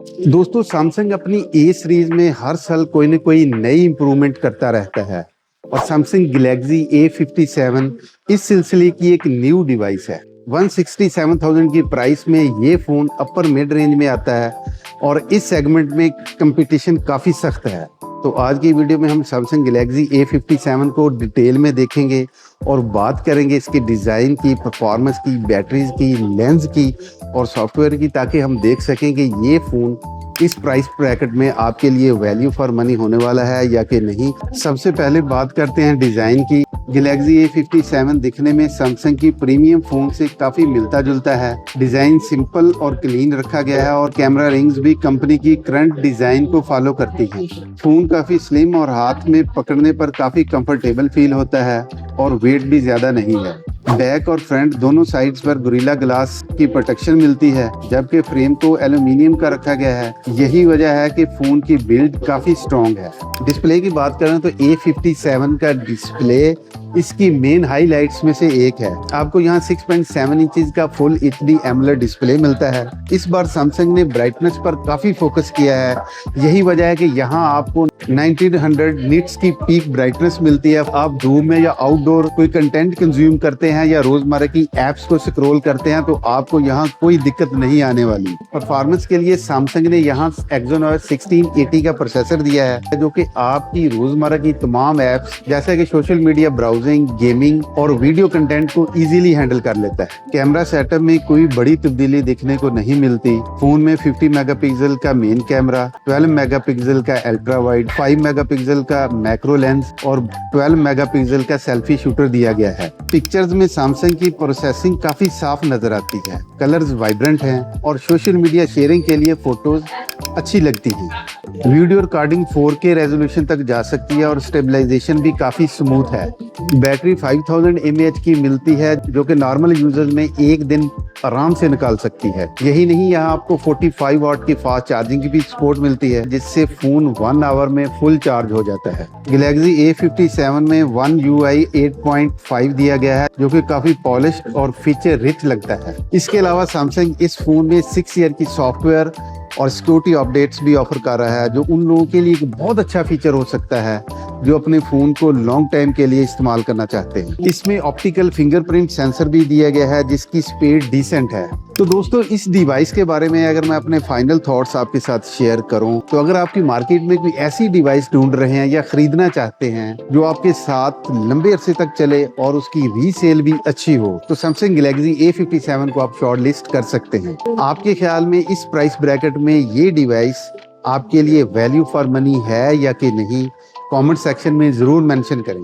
दोस्तों सैमसंग अपनी ए सीरीज में हर साल कोई ना कोई नई इंप्रूवमेंट करता रहता है और सैमसंग गैलेक्सी A57 इस सिलसिले की एक न्यू डिवाइस है। 167,000 की प्राइस में ये फ़ोन अपर मिड रेंज में आता है और इस सेगमेंट में कंपटीशन काफ़ी सख्त है। तो आज की वीडियो में हम सैमसंग गैलेक्सी A57 को डिटेल में देखेंगे और बात करेंगे इसके डिज़ाइन की, परफॉर्मेंस की, बैटरीज की, लेंस की और सॉफ्टवेयर की, ताकि हम देख सकें कि ये फ़ोन इस प्राइस ब्रैकेट में आपके लिए वैल्यू फॉर मनी होने वाला है या कि नहीं। सबसे पहले बात करते हैं डिज़ाइन की। गैलेक्सी A57 दिखने में सैमसंग की प्रीमियम फ़ोन से काफ़ी मिलता जुलता है। डिज़ाइन सिंपल और क्लीन रखा गया है और कैमरा रिंग्स भी कंपनी की करंट डिज़ाइन को फॉलो करती हैं। फ़ोन काफ़ी स्लिम और हाथ में पकड़ने पर काफ़ी कंफर्टेबल फील होता है और वेट भी ज़्यादा नहीं है। बैक और फ्रंट दोनों साइड्स पर गोरिल्ला ग्लास की प्रोटेक्शन मिलती है, जबकि फ्रेम को एल्यूमिनियम का रखा गया है। यही वजह है कि फ़ोन की बिल्ड काफ़ी स्ट्रॉन्ग है। डिस्प्ले की बात करें तो A57 का डिस्प्ले इसकी मेन हाईलाइट्स में से एक है। आपको यहाँ 6.7 इंचेस का फुल HD एमोलेड डिस्प्ले मिलता है। इस बार सैमसंग ने ब्राइटनेस पर काफ़ी फोकस किया है। यही वजह है कि यहाँ आपको 1900 निट्स की पीक ब्राइटनेस मिलती है। आप धूप में या आउटडोर कोई कंटेंट कंज्यूम करते हैं या रोजमर्रा की एप्स को स्क्रॉल करते हैं तो आपको यहाँ कोई दिक्कत नहीं आने वाली। परफॉर्मेंस के लिए सैमसंग ने यहाँ Exynos 1680 का प्रोसेसर दिया है, जो कि आपकी रोजमर्रा की तमाम एप्स जैसे कि सोशल मीडिया ब्राउजिंग, गेमिंग और वीडियो कंटेंट को इजीली हैंडल कर लेता है। कैमरा सेटअप में कोई बड़ी तब्दीली देखने को नहीं मिलती। फोन में 50 मेगापिक्सल का मेन कैमरा, 12 मेगापिक्सल का अल्ट्रा वाइड, 5 मेगापिक्सल का मैक्रो लेंस और 12 मेगापिक्सल का सेल्फी शूटर दिया गया है। पिक्चर्स में सैमसंग की प्रोसेसिंग काफी साफ नजर आती है, कलर्स वाइब्रेंट हैं और सोशल मीडिया शेयरिंग के लिए फोटोज अच्छी लगती हैं। वीडियो रिकॉर्डिंग 4K रेजोल्यूशन तक जा सकती है और स्टेबलाइजेशन भी काफी स्मूथ है। बैटरी 5000 mAh की मिलती है, जो कि नॉर्मल यूजर्स में एक दिन आराम से निकाल सकती है। यही नहीं, यहाँ आपको 45 वाट की फास्ट चार्जिंग की भी सपोर्ट मिलती है, जिससे फोन 1 आवर में फुल चार्ज हो जाता है। गैलेक्सी A57 में One UI 8.5 दिया गया है, जो कि काफी पॉलिश्ड और फीचर रिच लगता है। इसके अलावा सैमसंग इस फोन में 6 ईयर की सॉफ्टवेयर और सिक्योरिटी अपडेट्स भी ऑफर कर रहा है, जो उन लोगों के लिए एक बहुत अच्छा फीचर हो सकता है जो अपने फोन को लॉन्ग टाइम के लिए इस्तेमाल करना चाहते हैं। इसमें ऑप्टिकल फिंगरप्रिंट सेंसर भी दिया गया है, जिसकी स्पीड डिसेंट है। तो दोस्तों, इस डिवाइस के बारे में अगर मैं अपने फाइनल थॉट्स आपके साथ शेयर करूं, तो अगर आपकी मार्केट में कोई ऐसी डिवाइस ढूंढ रहे हैं या खरीदना चाहते हैं जो आपके साथ लंबे अरसे तक चले और उसकी रीसेल भी अच्छी हो, तो सैमसंग गैलेक्सी A57 को आप शॉर्ट लिस्ट कर सकते हैं। आपके ख्याल में इस प्राइस ब्रैकेट में ये डिवाइस आपके लिए वैल्यू फॉर मनी है या कि नहीं? कमेंट सेक्शन में जरूर मेंशन करें।